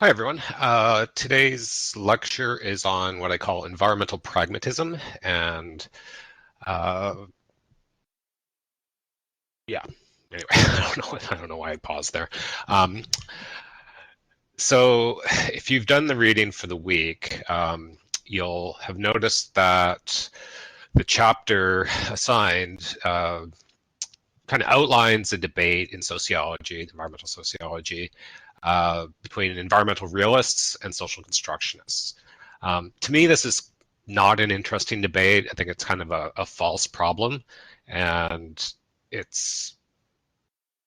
Hi, everyone. Today's lecture is on what I call environmental pragmatism. And uh, yeah, anyway, I don't know why I paused there. Um, so if you've done the reading for the week, you'll have noticed that the chapter assigned kind of outlines a debate in sociology, environmental sociology, between environmental realists and social constructionists. To me, this is not an interesting debate. I think it's kind of a false problem, and it's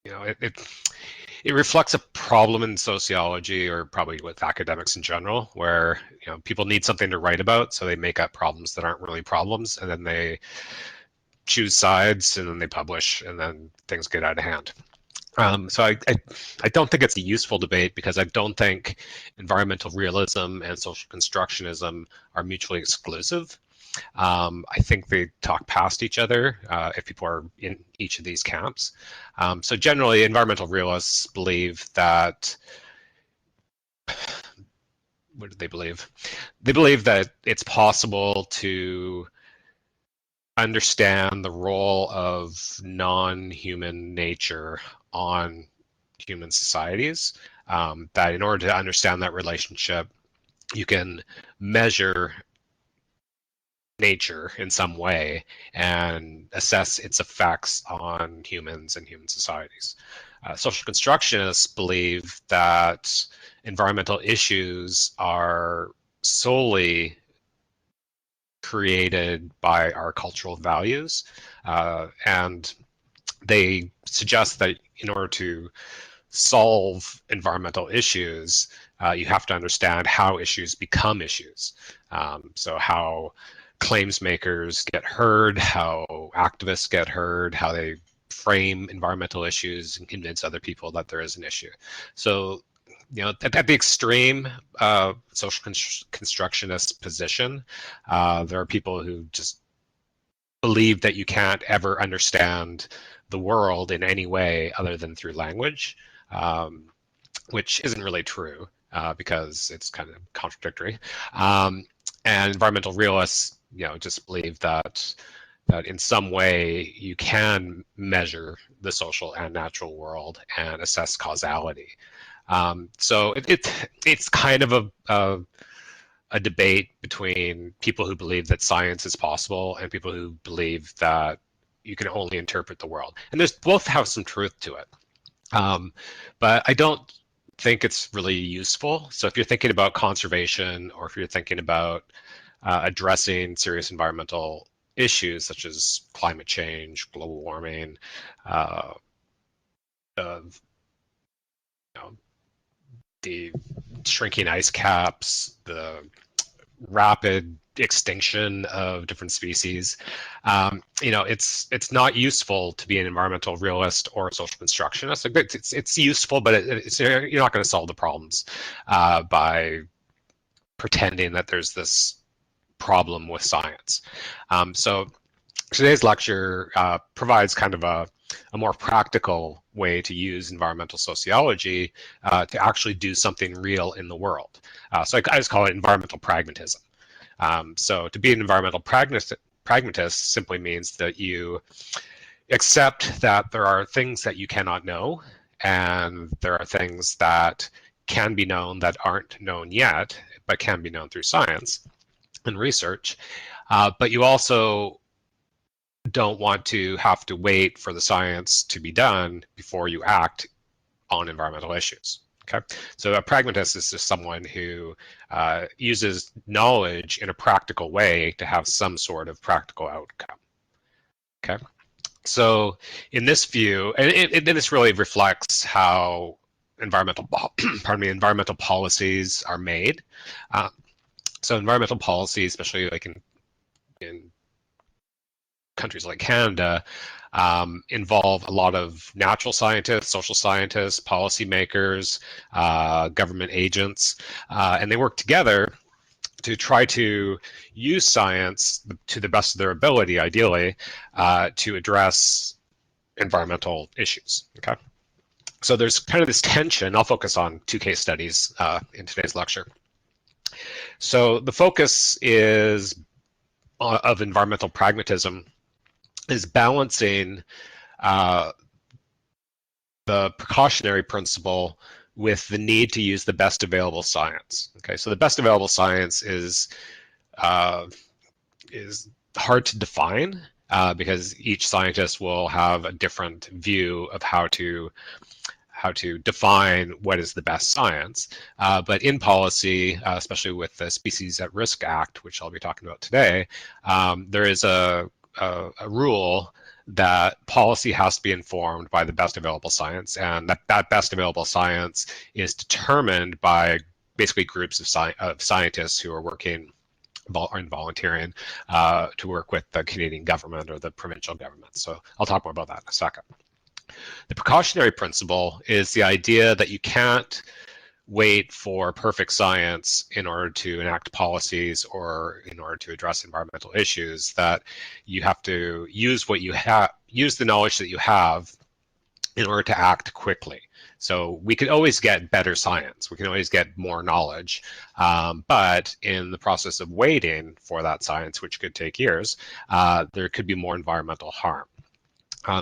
it reflects a problem in sociology, or probably with academics in general, where people need something to write about, so they make up problems that aren't really problems, and then they choose sides, and then they publish, and then things get out of hand. So I don't think it's a useful debate, because I don't think environmental realism and social constructionism are mutually exclusive. I think they talk past each other if people are in each of these camps. So generally, environmental realists believe that, what do they believe? They believe that it's possible to understand the role of non-human nature on human societies, that in order to understand that relationship, you can measure nature in some way and assess its effects on humans and human societies. Social constructionists believe that environmental issues are solely created by our cultural values, and they suggest that in order to solve environmental issues, you have to understand how issues become issues. So how claims makers get heard, how activists get heard, how they frame environmental issues and convince other people that there is an issue. So, at the extreme social constructionist position, there are people who just believe that you can't ever understand the world in any way other than through language, um, which isn't really true, because it's kind of contradictory. And environmental realists, just believe that in some way you can measure the social and natural world and assess causality. So it's kind of a debate between people who believe that science is possible and people who believe that you can only interpret the world. And there's both have some truth to it. But I don't think it's really useful. So if you're thinking about conservation, or if you're thinking about addressing serious environmental issues such as climate change, global warming, uh, uh, you know, the shrinking ice caps, the rapid extinction of different species, it's not useful to be an environmental realist or a social constructionist. It's useful, but you're not going to solve the problems by pretending that there's this problem with science. So today's lecture provides kind of a more practical way to use environmental sociology to actually do something real in the world. So I just call it environmental pragmatism. So to be an environmental pragmatist simply means that you accept that there are things that you cannot know, and there are things that can be known that aren't known yet, but can be known through science and research. But you also don't want to have to wait for the science to be done before you act on environmental issues. Okay, so a pragmatist is just someone who uses knowledge in a practical way to have some sort of practical outcome. Okay, so in this view, and this really reflects how environmental, environmental policies are made. Uh, so environmental policy, especially like in countries like Canada, involve a lot of natural scientists, social scientists, policymakers, government agents, and they work together to try to use science to the best of their ability, ideally, to address environmental issues. Okay, So there's kind of this tension. I'll focus on two case studies in today's lecture. So the focus is of environmental pragmatism is balancing uh, the precautionary principle with the need to use the best available science. Okay, so the best available science uh, is hard to define because each scientist will have a different view of how to define what is the best science. But in policy, especially with the Species at Risk Act, which I'll be talking about today, there is a rule that policy has to be informed by the best available science, and that best available science is determined by basically groups of scientists who are working and volunteering to work with the Canadian government or the provincial government. So I'll talk more about that in a second. The precautionary principle is the idea that you can't wait for perfect science in order to enact policies or in order to address environmental issues, that you have to use what you have, use the knowledge that you have in order to act quickly. So we could always get better science, we can always get more knowledge, but in the process of waiting for that science, which could take years, there could be more environmental harm.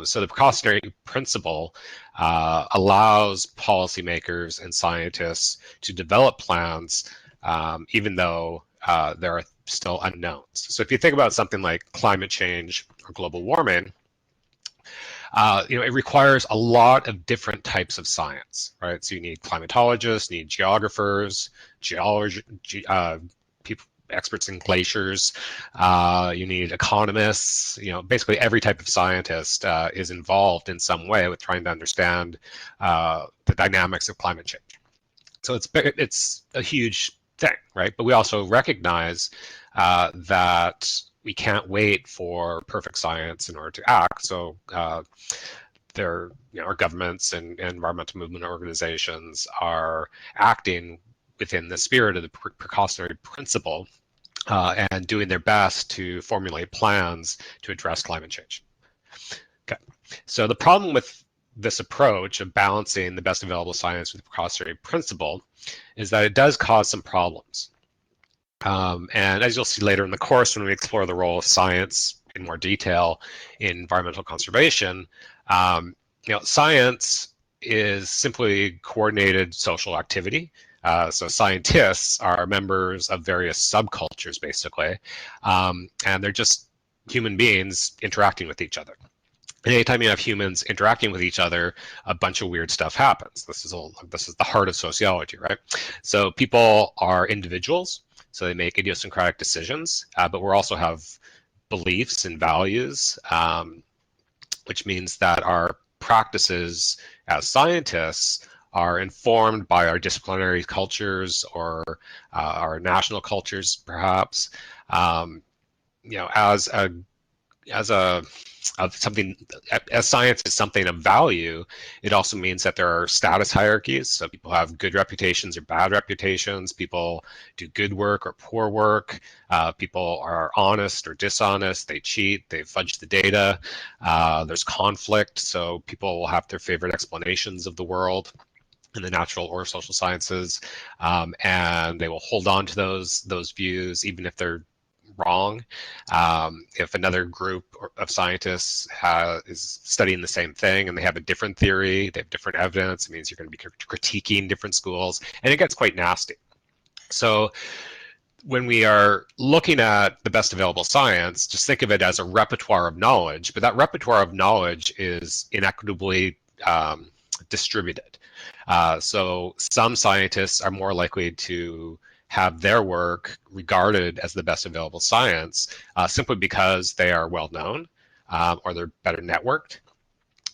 So the precautionary principle allows policymakers and scientists to develop plans even though there are still unknowns. So if you think about something like climate change or global warming, it requires a lot of different types of science, right? So you need climatologists, you need geographers, people, experts in glaciers, you need economists, basically every type of scientist is involved in some way with trying to understand the dynamics of climate change. So it's a huge thing, right? But we also recognize that we can't wait for perfect science in order to act. So our governments and environmental movement organizations are acting within the spirit of the precautionary principle and doing their best to formulate plans to address climate change. Okay, so the problem with this approach of balancing the best available science with the precautionary principle is that it does cause some problems. And as you'll see later in the course, when we explore the role of science in more detail in environmental conservation, science is simply coordinated social activity. So scientists are members of various subcultures, basically, and they're just human beings interacting with each other. And anytime you have humans interacting with each other, a bunch of weird stuff happens. This is the heart of sociology, right? So people are individuals, so they make idiosyncratic decisions, but we also have beliefs and values, which means that our practices as scientists are informed by our disciplinary cultures or our national cultures, perhaps. As science is something of value, it also means that there are status hierarchies. So people have good reputations or bad reputations. People do good work or poor work. People are honest or dishonest. They cheat. They fudge the data. There's conflict. So people will have their favorite explanations of the world in the natural or social sciences, and they will hold on to those views even if they're wrong. If another group of scientists is studying the same thing and they have a different theory, they have different evidence, it means you're going to be critiquing different schools, and it gets quite nasty. So when we are looking at the best available science, just think of it as a repertoire of knowledge, but that repertoire of knowledge is inequitably distributed. So some scientists are more likely to have their work regarded as the best available science simply because they are well known or they're better networked.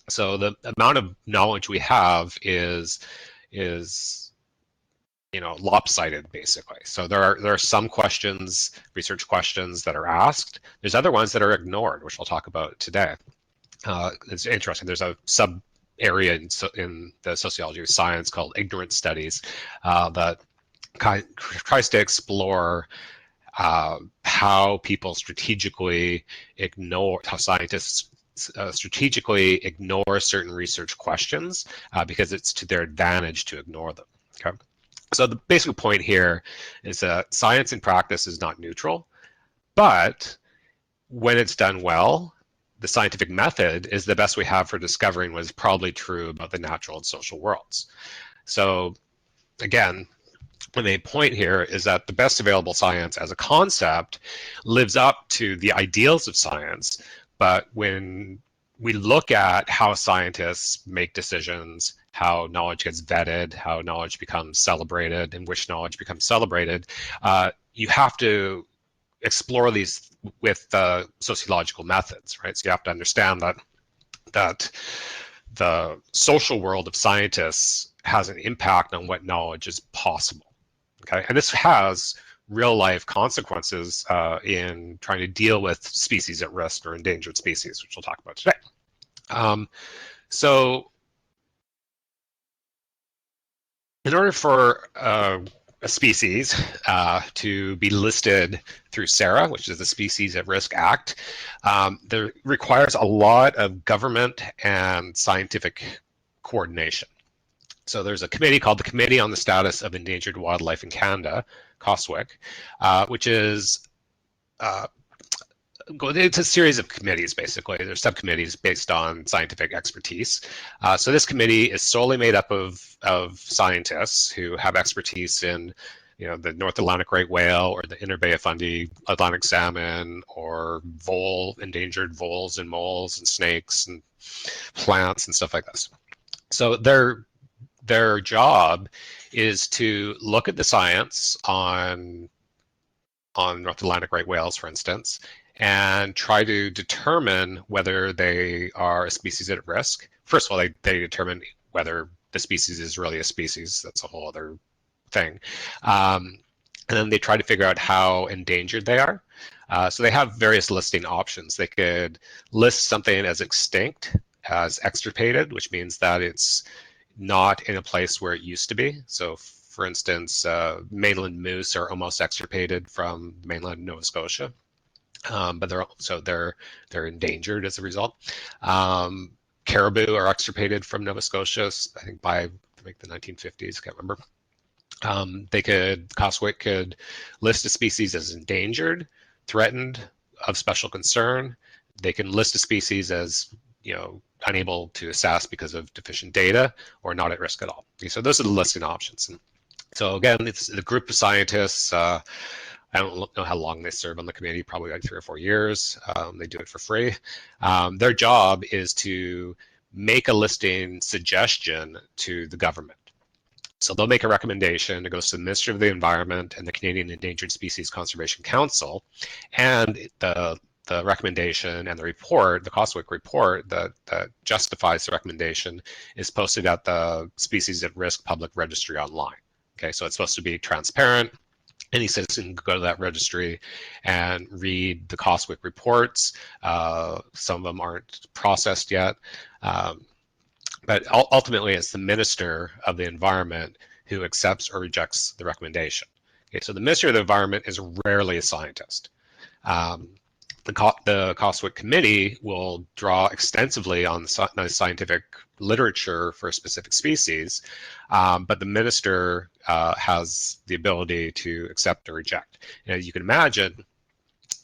So the amount of knowledge we have is lopsided, basically. So there are some questions, research questions, that are asked. There's other ones that are ignored, which I'll talk about today. It's interesting. There's a sub area in the sociology of science called ignorance studies that tries to explore how people strategically ignore, how scientists strategically ignore certain research questions because it's to their advantage to ignore them. Okay. So the basic point here is that science in practice is not neutral, but when it's done well, the scientific method is the best we have for discovering what is probably true about the natural and social worlds. So again, the main point here is that the best available science as a concept lives up to the ideals of science, but when we look at how scientists make decisions, how knowledge gets vetted, how knowledge becomes celebrated, and which knowledge becomes celebrated, you have to explore these with sociological methods, right? So you have to understand that the social world of scientists has an impact on what knowledge is possible. Okay, and this has real life consequences in trying to deal with species at risk or endangered species, which we'll talk about today. So in order for a species to be listed through SARA, which is the Species at Risk Act, there requires a lot of government and scientific coordination. So there's a committee called the Committee on the Status of Endangered Wildlife in Canada, COSWIC, which is it's a series of committees, basically. There's subcommittees based on scientific expertise. So this committee is solely made up of scientists who have expertise in the North Atlantic right whale or the Inner Bay of Fundy Atlantic salmon or endangered voles and moles and snakes and plants and stuff like this. So their job is to look at the science on North Atlantic right whales, for instance, and try to determine whether they are a species at risk. First of all, they determine whether the species is really a species. That's a whole other thing. And then they try to figure out how endangered they are. So they have various listing options. They could list something as extinct, as extirpated, which means that it's not in a place where it used to be. So for instance, mainland moose are almost extirpated from mainland Nova Scotia, but they're endangered as a result. Caribou are extirpated from Nova Scotia, I think by the 1950s, I can't remember. COSWIC could list a species as endangered, threatened, of special concern. They can list a species as unable to assess because of deficient data or not at risk at all. So those are the listing options. And so again, it's a group of scientists. I don't know how long they serve on the committee, probably like 3 or 4 years. They do it for free. Their job is to make a listing suggestion to the government. So they'll make a recommendation. It goes to the Ministry of the Environment and the Canadian Endangered Species Conservation Council, and the recommendation and the report, the COSWIC report that justifies the recommendation, is posted at the Species at Risk Public Registry online. Okay, so it's supposed to be transparent. Any citizen can go to that registry and read the COSWIC reports. Some of them aren't processed yet. But ultimately, it's the Minister of the Environment who accepts or rejects the recommendation. Okay, so the Minister of the Environment is rarely a scientist. The COSWIC committee will draw extensively on the scientific literature for a specific species, but the minister has the ability to accept or reject. And you can imagine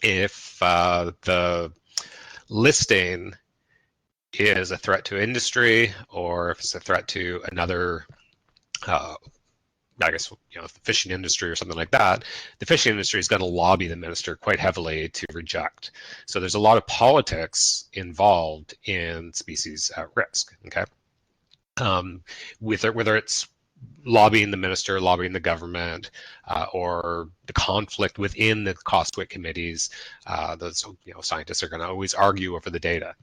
if the listing is a threat to industry or if it's a threat to another I guess the fishing industry or something like that, the fishing industry is going to lobby the minister quite heavily to reject. So there's a lot of politics involved in species at risk. Okay, whether it's lobbying the minister, lobbying the government, or the conflict within the COSWIC committees, those scientists are going to always argue over the data.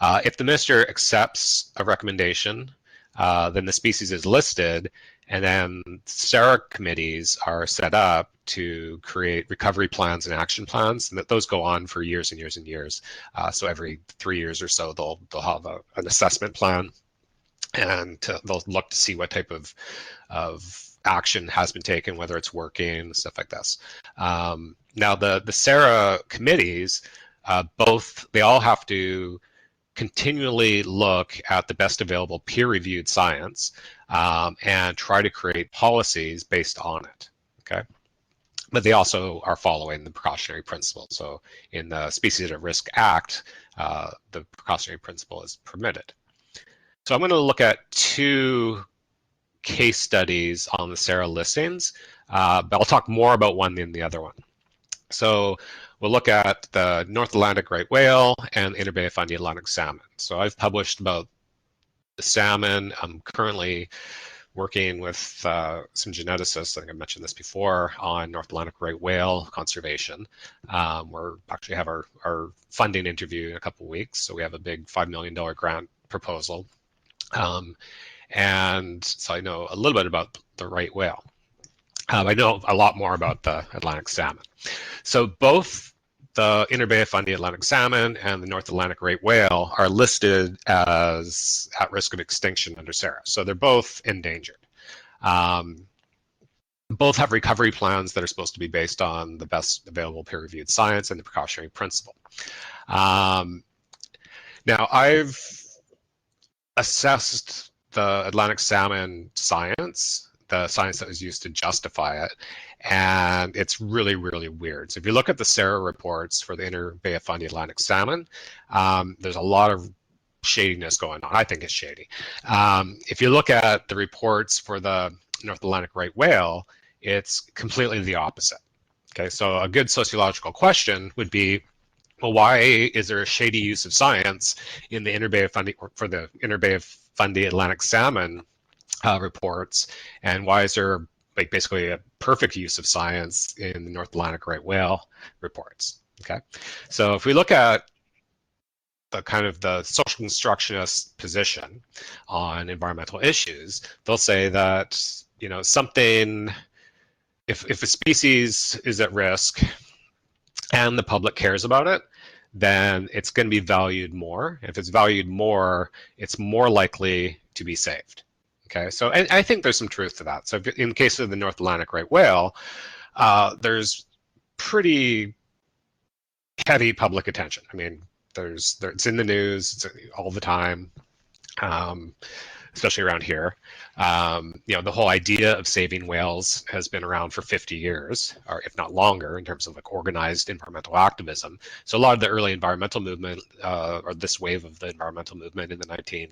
If the minister accepts a recommendation, then the species is listed, and then SARA committees are set up to create recovery plans and action plans, and those go on for years and years and years. So every 3 years or so, they'll have an assessment plan, and they'll look to see what type of action has been taken, whether it's working, stuff like this. Now, the SARA committees they all have to continually look at the best available peer-reviewed science and try to create policies based on it. Okay, but they also are following the precautionary principle. So in the Species at Risk Act, the precautionary principle is permitted. So I'm going to look at two case studies on the SARA listings, but I'll talk more about one than the other one. So we'll look at the North Atlantic right whale and the Inner Bay of Fundy Atlantic salmon. So I've published about the salmon. I'm currently working with some geneticists, I think I mentioned this before, on North Atlantic right whale conservation. We're actually have our funding interview in a couple of weeks. So we have a big $5 million grant proposal. And so I know a little bit about the right whale. I know a lot more about the Atlantic salmon. So both the Inner Bay of Fundy Atlantic salmon and the North Atlantic right whale are listed as at risk of extinction under SARA. So they're both endangered. Both have recovery plans that are supposed to be based on the best available peer-reviewed science and the precautionary principle. Now, I've assessed the Atlantic salmon science, the science that was used to justify it, and it's really, really weird. So if you look at the SARA reports for the Inner Bay of Fundy Atlantic salmon, there's a lot of shadiness going on. I think it's shady. If you look at the reports for the North Atlantic right whale, it's completely the opposite. Okay, so a good sociological question would be, well, why is there a shady use of science in the Inner Bay of Fundy, or for the Inner Bay of Fundy Atlantic salmon reports, and why is there like basically a perfect use of science in the North Atlantic right whale reports? Okay, so if we look at the kind of the social constructionist position on environmental issues, they'll say that, you know, something, if a species is at risk and the public cares about it, then it's going to be valued more. If it's valued more, it's more likely to be saved. Okay, so and I think there's some truth to that. So in the case of the North Atlantic right whale, there's pretty heavy public attention. I mean, it's in the news all the time, especially around here. You know, the whole idea of saving whales has been around for 50 years, or if not longer, in terms of like organized environmental activism. So a lot of the early environmental movement, or this wave of the environmental movement in the 1960s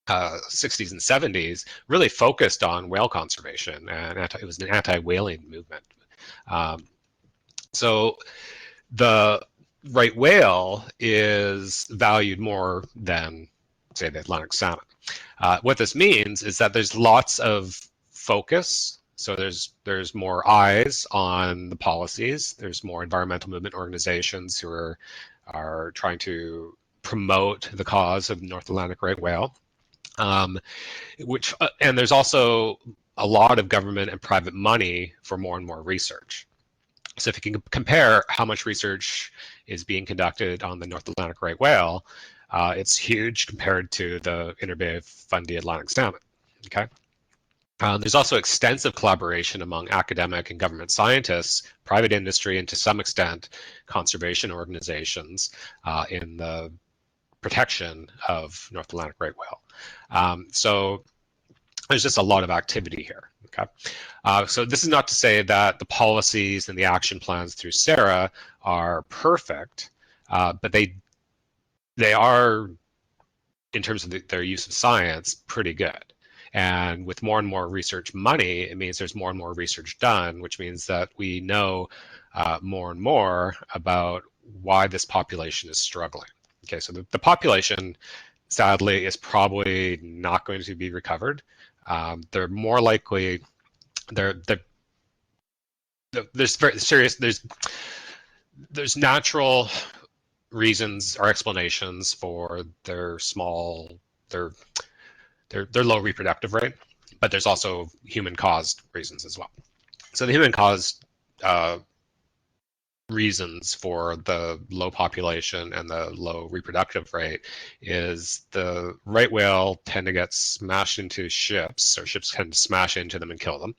and 70s, really focused on whale conservation, and it was an anti-whaling movement. So the right whale is valued more than, say, the Atlantic salmon. What this means is that there's lots of focus. So there's more eyes on the policies. There's more environmental movement organizations who are trying to promote the cause of the North Atlantic right whale. And there's also a lot of government and private money for more and more research. So if you can compare how much research is being conducted on the North Atlantic right whale, it's huge compared to the Inner Bay of Fundy Atlantic salmon. Okay. There's also extensive collaboration among academic and government scientists, private industry, and to some extent conservation organizations in the protection of North Atlantic right whale. So there's just a lot of activity here. Okay, so this is not to say that the policies and the action plans through SARA are perfect, but they are, in terms of their use of science, pretty good. And with more and more research money, it means there's more and more research done, which means that we know more and more about why this population is struggling. Okay, so the population, sadly, is probably not going to be recovered. They're more likely, there's very serious, there's natural reasons or explanations for their low reproductive rate, but there's also human caused reasons as well. So the human caused reasons for the low population and the low reproductive rate is the right whale tend to get smashed into ships, or ships tend to smash into them and kill them,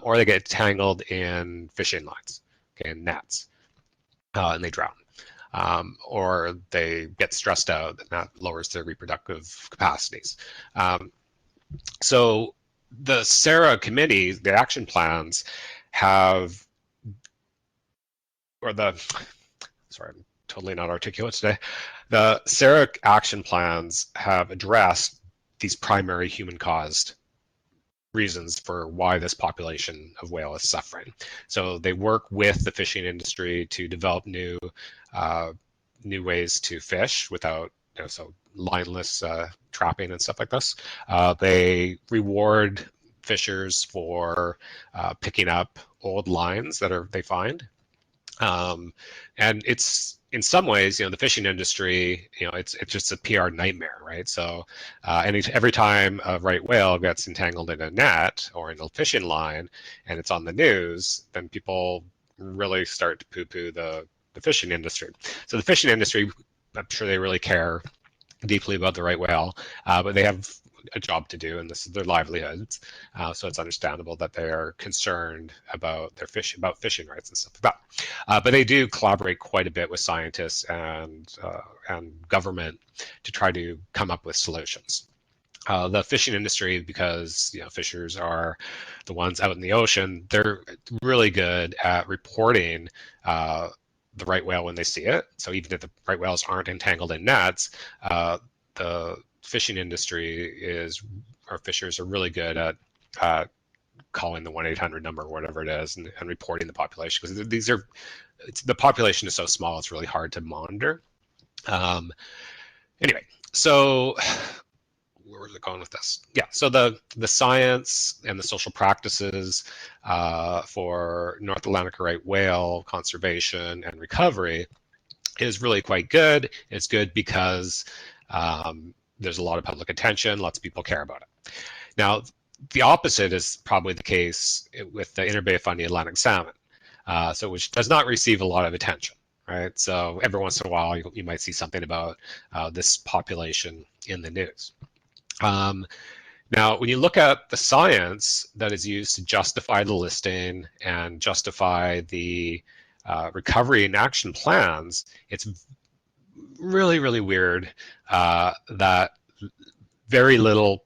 or they get tangled in fishing lines, okay, and nets, and they drown. or they get stressed out, and that lowers their reproductive capacities. So the SARA committees, the action plans, have, or the, sorry, I'm totally not articulate today. The SARA action plans have addressed these primary human-caused reasons for why this population of whale is suffering. So they work with the fishing industry to develop new ways to fish without, so lineless trapping and stuff like this. They reward fishers for picking up old lines that they find. And it's, in some ways, the fishing industry, it's just a PR nightmare, right? So every time a right whale gets entangled in a net or in a fishing line and it's on the news, then people really start to poo-poo the fishing industry. So the fishing industry, I'm sure they really care deeply about the right whale, but they have a job to do, and this is their livelihoods. So it's understandable that they are concerned about fishing rights and stuff like that. But they do collaborate quite a bit with scientists and government to try to come up with solutions. The fishing industry, because fishers are the ones out in the ocean, they're really good at reporting the right whale when they see it. So even if the right whales aren't entangled in nets, the fishing industry our fishers are really good at calling the 1-800 number or whatever it is and reporting the population, because the population is so small, it's really hard to monitor. Anyway, so where was it going with this? Yeah, so the science and the social practices for North Atlantic right whale conservation and recovery is really quite good. It's good because there's a lot of public attention, lots of people care about it. Now, the opposite is probably the case with the Inner Bay of Fundy Atlantic salmon, which does not receive a lot of attention, right? So every once in a while, you might see something about this population in the news. Now, when you look at the science that is used to justify the listing and justify the recovery and action plans, it's really, really weird that very little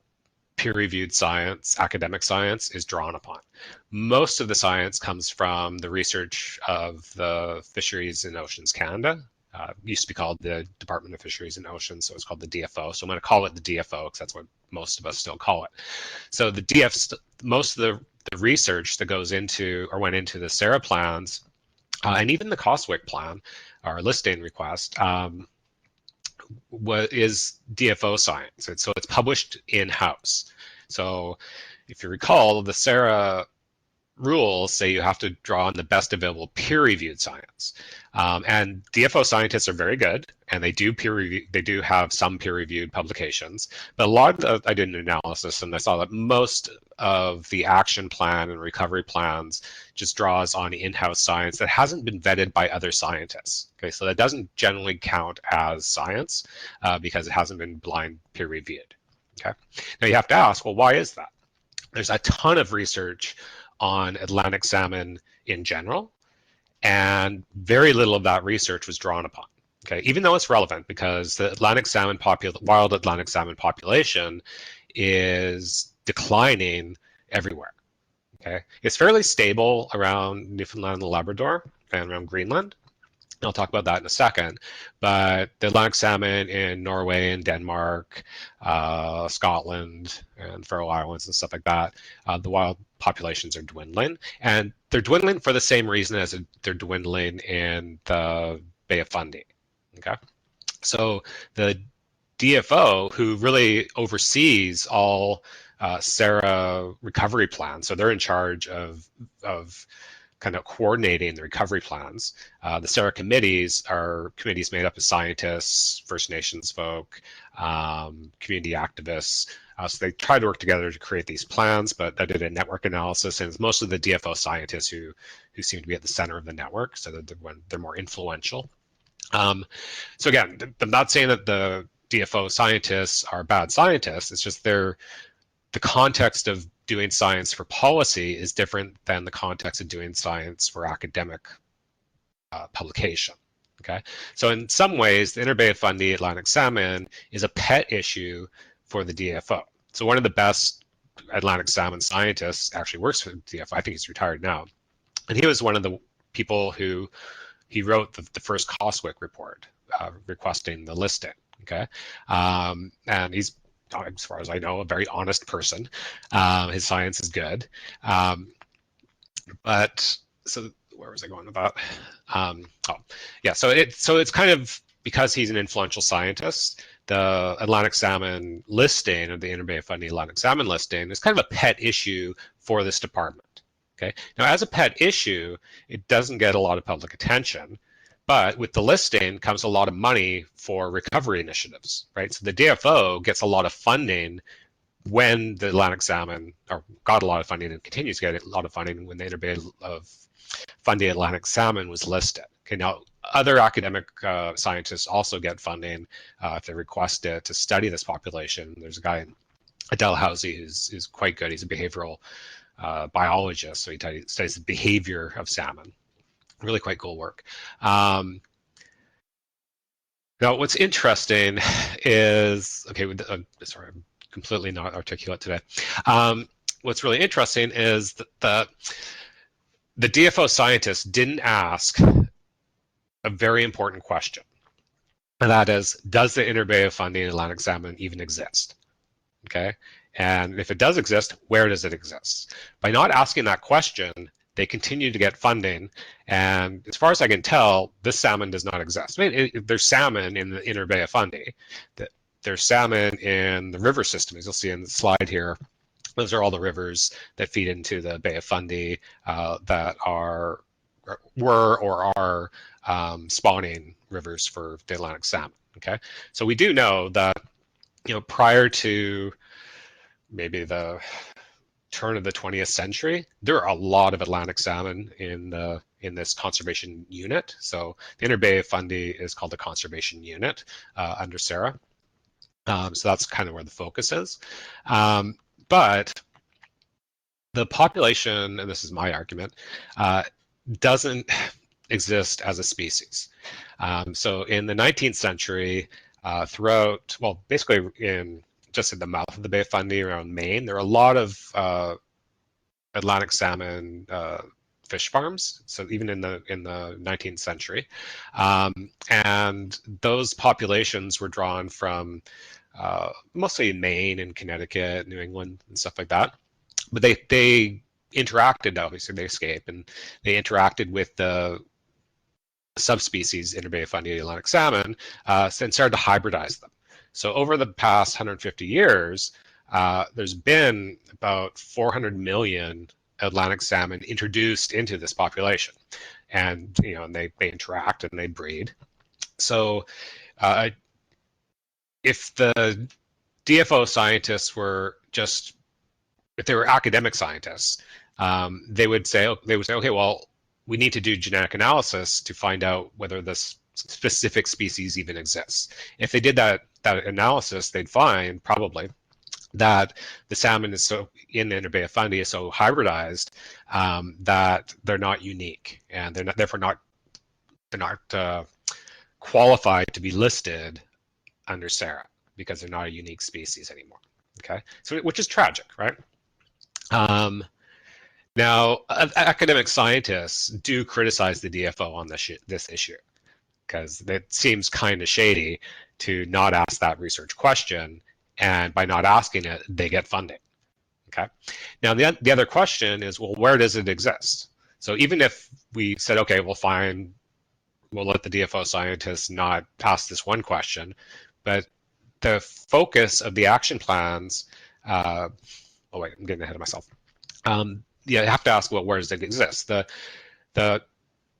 peer-reviewed science, academic science, is drawn upon. Most of the science comes from the research of the Fisheries and Oceans Canada. It used to be called the Department of Fisheries and Oceans, so it's called the DFO. So I'm going to call it the DFO because that's what most of us still call it. So most of the research that goes into or went into the SARA plans and even the COSWIC plan, our listing request, what is DFO science. So it's published in-house. So if you recall, the SARA rules say you have to draw on the best available peer-reviewed science. And DFO scientists are very good, and they do have some peer-reviewed publications. But a lot of I did an analysis, and I saw that most of the action plan and recovery plans just draws on in-house science that hasn't been vetted by other scientists. Okay, so that doesn't generally count as science because it hasn't been blind peer-reviewed. Okay, now you have to ask, well, why is that? There's a ton of research on Atlantic salmon in general, and very little of that research was drawn upon. Okay, even though it's relevant because the wild Atlantic salmon population is declining everywhere. Okay, it's fairly stable around Newfoundland and Labrador and around Greenland. I'll talk about that in a second, but the Atlantic salmon in Norway and Denmark, Scotland, and Faroe Islands and stuff like that, the wild populations are dwindling, and they're dwindling for the same reason as they're dwindling in the Bay of Fundy. Okay, so the DFO, who really oversees all SARA recovery plans, so they're in charge of kind of coordinating the recovery plans. The SARA committees are committees made up of scientists, First Nations folk, community activists. So they try to work together to create these plans, but I did a network analysis, and it's mostly the DFO scientists who seem to be at the center of the network, so that they're more influential. So again, I'm not saying that the DFO scientists are bad scientists. It's just the context of doing science for policy is different than the context of doing science for academic publication. Okay, so in some ways, the Inner Bay of Fundy Atlantic salmon is a pet issue for the DFO. So one of the best Atlantic salmon scientists actually works for the DFO. I think he's retired now, and he was one of the people who he wrote the first Coswick report requesting the listing. Okay, and he's, as far as I know, a very honest person. His science is good, but so where was I going with that? Oh, yeah. So it's kind of, because he's an influential scientist, the Atlantic salmon listing, or the Inner Bay of Fundy Atlantic salmon listing, is kind of a pet issue for this department. Okay. Now, as a pet issue, it doesn't get a lot of public attention, but with the listing comes a lot of money for recovery initiatives, right? So the DFO gets a lot of funding when the Atlantic salmon, or got a lot of funding and continues to get a lot of funding when the Inner Bay of Fundy Atlantic salmon was listed. Okay, now other academic scientists also get funding if they request it to study this population. There's a guy, Dalhousie, who's quite good. He's a behavioral biologist, so he studies the behavior of salmon. Really quite cool work. Now, what's interesting is, okay, sorry, I'm completely not articulate today. What's really interesting is that the DFO scientists didn't ask a very important question, and that is, does the Inner Bay of Fundy Atlantic salmon even exist? Okay, and if it does exist, where does it exist? By not asking that question, they continue to get funding, and as far as I can tell, this salmon does not exist. I mean, there's salmon in the Inner Bay of Fundy. There's salmon in the river system, as you'll see in the slide here. Those are all the rivers that feed into the Bay of Fundy that were or are spawning rivers for the Atlantic salmon. Okay, so we do know that, prior to maybe the turn of the 20th century, there are a lot of Atlantic salmon in this conservation unit. So the Inner Bay of Fundy is called the conservation unit under SARA. So that's kind of where the focus is. But the population, and this is my argument, doesn't exist as a species. So in the 19th century, throughout, well, basically just in the mouth of the Bay of Fundy around Maine, there are a lot of Atlantic salmon fish farms. So even in the 19th century, and those populations were drawn from mostly Maine and Connecticut, New England, and stuff like that. But they interacted, obviously they escaped, and they interacted with the subspecies Inner Bay of Fundy Atlantic salmon and started to hybridize them. So over the past 150 years, there's been about 400 million Atlantic salmon introduced into this population, and and they interact and they breed. So if the DFO scientists were just, if they were academic scientists, they would say, okay, well, we need to do genetic analysis to find out whether this specific species even exists. If they did that analysis, they'd find probably that the salmon is in the Inner Bay of Fundy is so hybridized that they're not unique, and they're not qualified to be listed under SARA because they're not a unique species anymore. Okay, so which is tragic, right? Now, academic scientists do criticize the DFO on this issue, because it seems kind of shady to not ask that research question, and by not asking it, they get funding. Okay. Now, the other question is, well, where does it exist? So even if we said, okay, we'll let the DFO scientists not ask this one question, but the focus of the action plans, oh wait, I'm getting ahead of myself. You have to ask, well, where does it exist? The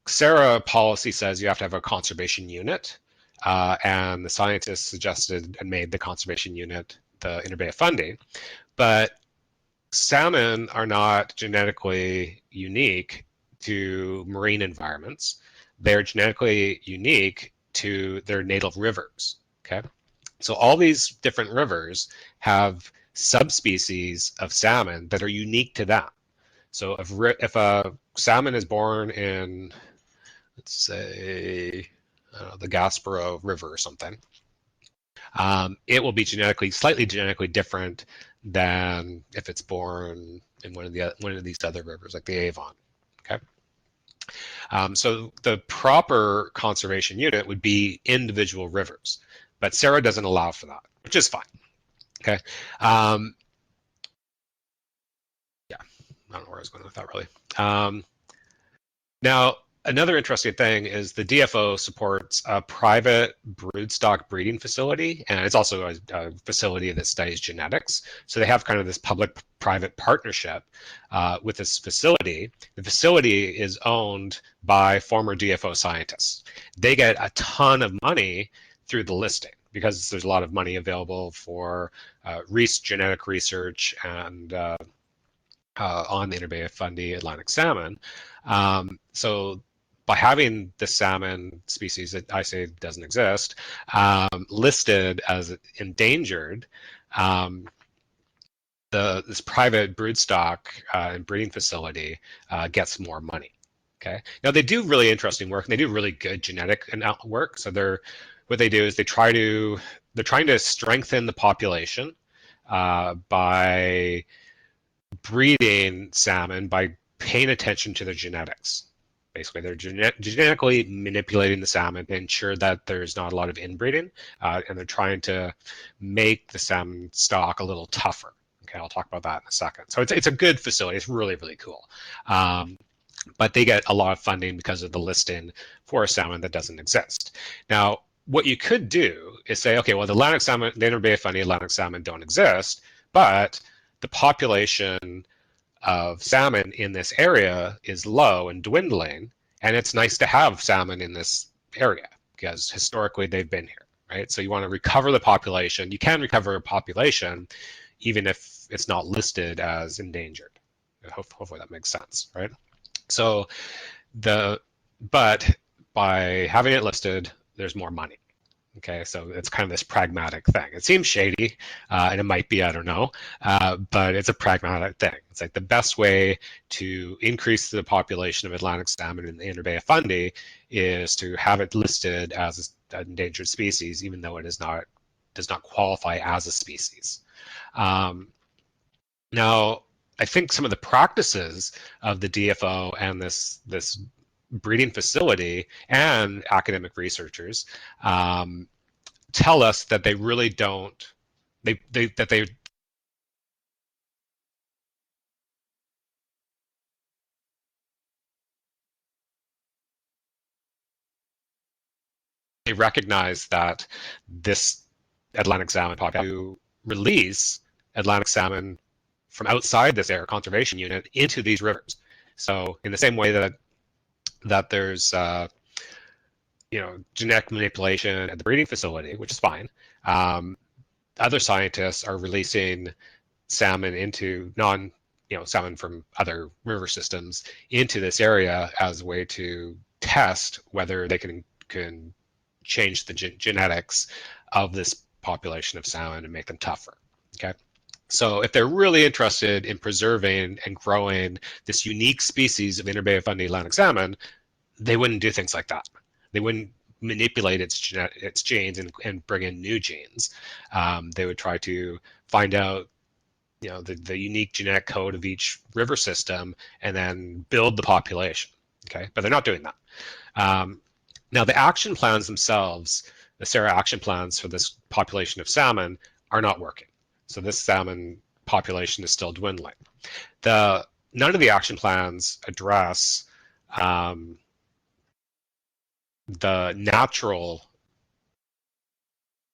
SARA policy says you have to have a conservation unit, and the scientists suggested and made the conservation unit the Inner Bay of Fundy. But salmon are not genetically unique to marine environments. They're genetically unique to their native rivers. Okay, so all these different rivers have subspecies of salmon that are unique to them. So if a salmon is born in, let's say, the Gaspereau River or something, it will be slightly genetically different than if it's born in one of these other rivers, like the Avon. Okay. So the proper conservation unit would be individual rivers, but Sarah doesn't allow for that, which is fine. Okay. Yeah, I don't know where I was going with that really. Now, another interesting thing is the DFO supports a private broodstock breeding facility, and it's also a facility that studies genetics. So they have kind of this public-private partnership with this facility. The facility is owned by former DFO scientists. They get a ton of money through the listing because there's a lot of money available for genetic research and on the Interbay Fundy Atlantic salmon. So by having the salmon species that I say doesn't exist listed as endangered, this private broodstock and breeding facility gets more money. Okay. Now they do really interesting work, and they do really good genetic work. So what they do is they're trying to strengthen the population by breeding salmon by paying attention to their genetics. Basically, they're genetically manipulating the salmon to ensure that there's not a lot of inbreeding, and they're trying to make the salmon stock a little tougher. Okay, I'll talk about that in a second. So it's a good facility. It's really, really cool. But they get a lot of funding because of the listing for a salmon that doesn't exist. Now, what you could do is say, okay, well, the Atlantic salmon, the Interbay Fundy Atlantic salmon don't exist, but the population of salmon in this area is low and dwindling, and it's nice to have salmon in this area because historically they've been here, right? So you want to recover the population. You can recover a population even if it's not listed as endangered. Hopefully that makes sense, right? So but by having it listed, there's more money. Okay, so it's kind of this pragmatic thing. It seems shady, and it might be, I don't know, but it's a pragmatic thing. It's like the best way to increase the population of Atlantic salmon in the Interbay Fundy is to have it listed as an endangered species, even though it does not qualify as a species. Now, I think some of the practices of the DFO and this breeding facility and academic researchers tell us that they really don't they recognize that this Atlantic salmon population to release Atlantic salmon from outside this air conservation unit into these rivers. So in the same way that there's genetic manipulation at the breeding facility, which is fine. Other scientists are releasing salmon into salmon from other river systems into this area as a way to test whether they can change the genetics of this population of salmon and make them tougher. Okay. So if they're really interested in preserving and growing this unique species of Interbay Fundy Atlantic salmon, they wouldn't do things like that. They wouldn't manipulate its genes and bring in new genes. They would try to find out the unique genetic code of each river system and then build the population. Okay, but they're not doing that. Now the action plans themselves, the SARA action plans for this population of salmon are not working. So this salmon population is still dwindling. None of the action plans address the natural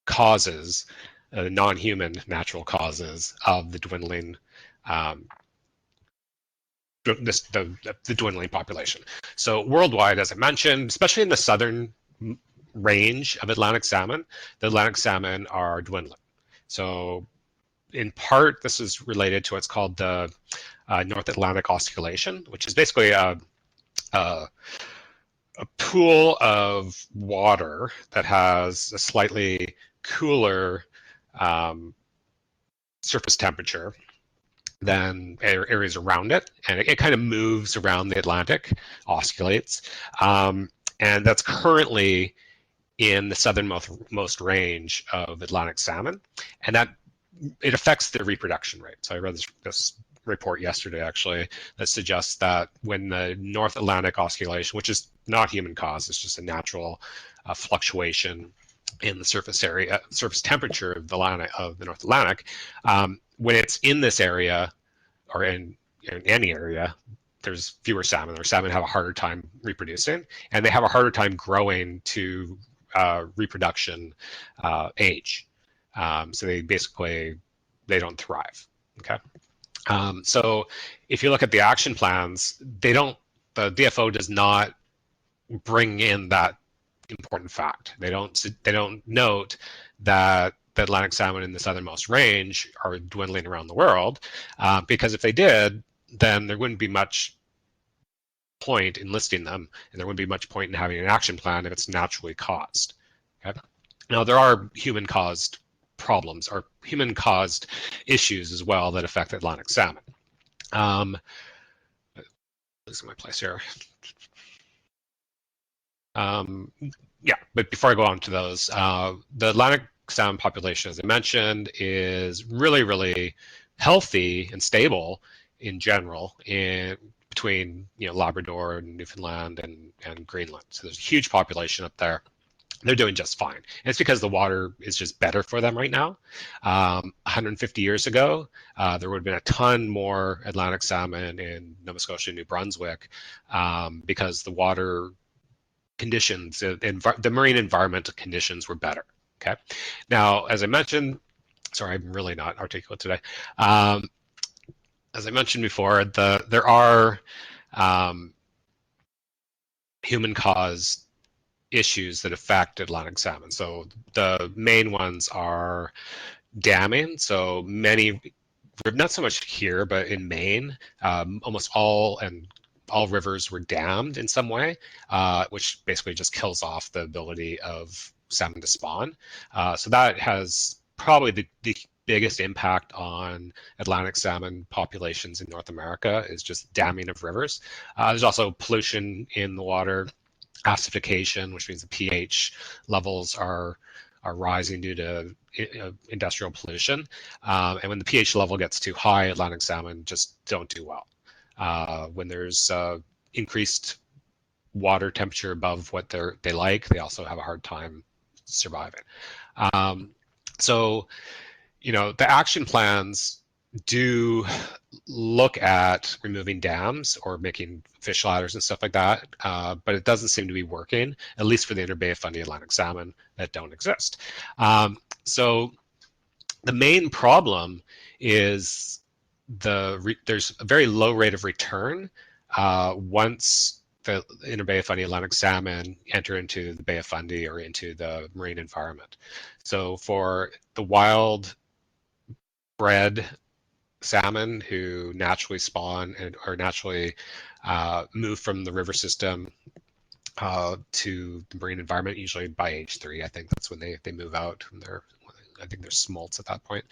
causes, non-human natural causes of the dwindling the dwindling population. So worldwide, as I mentioned, especially in the southern range of Atlantic salmon, the Atlantic salmon are dwindling. So in part, this is related to what's called the North Atlantic oscillation, which is basically a pool of water that has a slightly cooler surface temperature than areas around it, and it kind of moves around the Atlantic, oscillates, and that's currently in the southernmost range of Atlantic salmon, and that it affects their reproduction rate. So I read this report yesterday, actually, that suggests that when the North Atlantic oscillation, which is not human caused, it's just a natural fluctuation in the surface temperature of the North Atlantic, when it's in this area or in any area, there's fewer salmon, or salmon have a harder time reproducing, and they have a harder time growing to reproduction age. So they don't thrive. Okay. So if you look at the action plans, the DFO does not bring in that important fact. They don't note that the Atlantic salmon in the southernmost range are dwindling around the world, because if they did, then there wouldn't be much point in listing them, and there wouldn't be much point in having an action plan if it's naturally caused. Okay? Now, there are human-caused problems or human-caused issues as well that affect Atlantic salmon. Losing my place here. Yeah, but before I go on to those, the Atlantic salmon population, as I mentioned, is really, really healthy and stable in general between Labrador and Newfoundland and Greenland. So there's a huge population up there. They're doing just fine. And it's because the water is just better for them right now. 150 years ago, there would have been a ton more Atlantic salmon in Nova Scotia and New Brunswick, because the water conditions, the marine environmental conditions were better. Okay. Now, as I mentioned, sorry, I'm really not articulate today. As I mentioned before, there are human-caused issues that affect Atlantic salmon. So the main ones are damming. So many, not so much here, but in Maine, almost all rivers were dammed in some way, which basically just kills off the ability of salmon to spawn. So that has probably the biggest impact on Atlantic salmon populations in North America, is just damming of rivers. There's also pollution in the water, acidification, which means the pH levels are rising due to industrial pollution. And when the pH level gets too high, Atlantic salmon just don't do well. When there's increased water temperature above what they like, they also have a hard time surviving. So, the action plans do look at removing dams or making fish ladders and stuff like that, but it doesn't seem to be working, at least for the Inter Bay of Fundy Atlantic salmon that don't exist. So the main problem is there's a very low rate of return once the Inter Bay of Fundy Atlantic salmon enter into the Bay of Fundy or into the marine environment. So for the wild bred salmon who naturally spawn or naturally move from the river system to the marine environment, usually by age 3. I think that's when they move out from I think they're smolts at that point.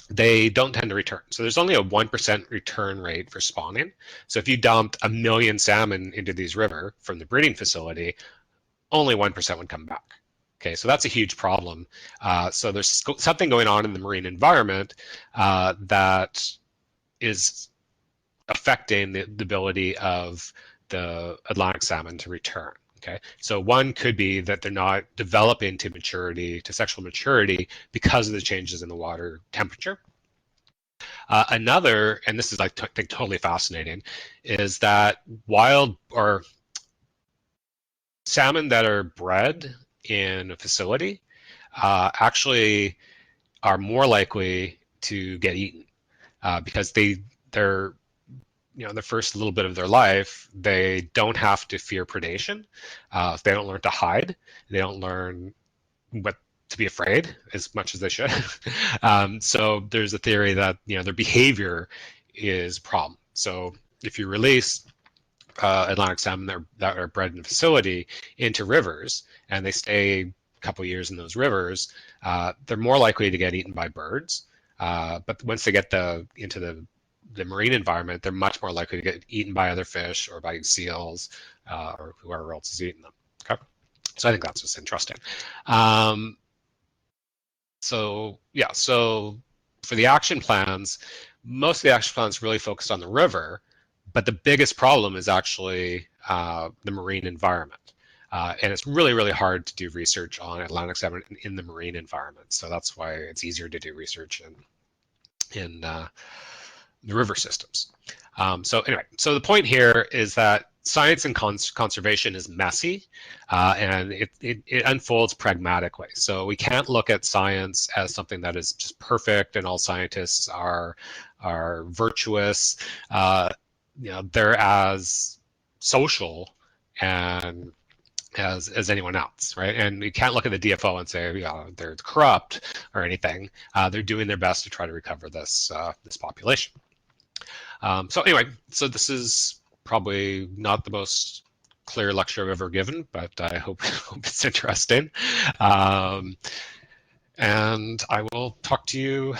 They don't tend to return. So there's only a 1% return rate for spawning. So if you dumped 1 million salmon into these rivers from the breeding facility, only 1% would come back. Okay, so that's a huge problem. So there's something going on in the marine environment that is affecting the ability of the Atlantic salmon to return. Okay, so one could be that they're not developing to sexual maturity because of the changes in the water temperature. Another, and this is I think totally fascinating, is that wild or salmon that are bred in a facility actually are more likely to get eaten because they're the first little bit of their life, they don't have to fear predation. They don't learn to hide. They don't learn what to be afraid as much as they should. So there's a theory that their behavior is a problem. So if you release Atlantic salmon that are bred in a facility into rivers and they stay a couple years in those rivers, they're more likely to get eaten by birds. But once they get into the marine environment, they're much more likely to get eaten by other fish or by seals or whoever else is eating them. Okay. So I think that's just interesting. Um, so yeah, so for the action plans, most of the action plans really focused on the river, but the biggest problem is actually the marine environment. And it's really, really hard to do research on Atlantic salmon in the marine environment. So that's why it's easier to do research in the river systems. So anyway, so the point here is that science and conservation is messy, and it unfolds pragmatically. So we can't look at science as something that is just perfect and all scientists are virtuous. They're as social and as anyone else, right? And you can't look at the DFO and say, they're corrupt or anything. They're doing their best to try to recover this population. So anyway, so this is probably not the most clear lecture I've ever given, but I hope it's interesting. And I will talk to you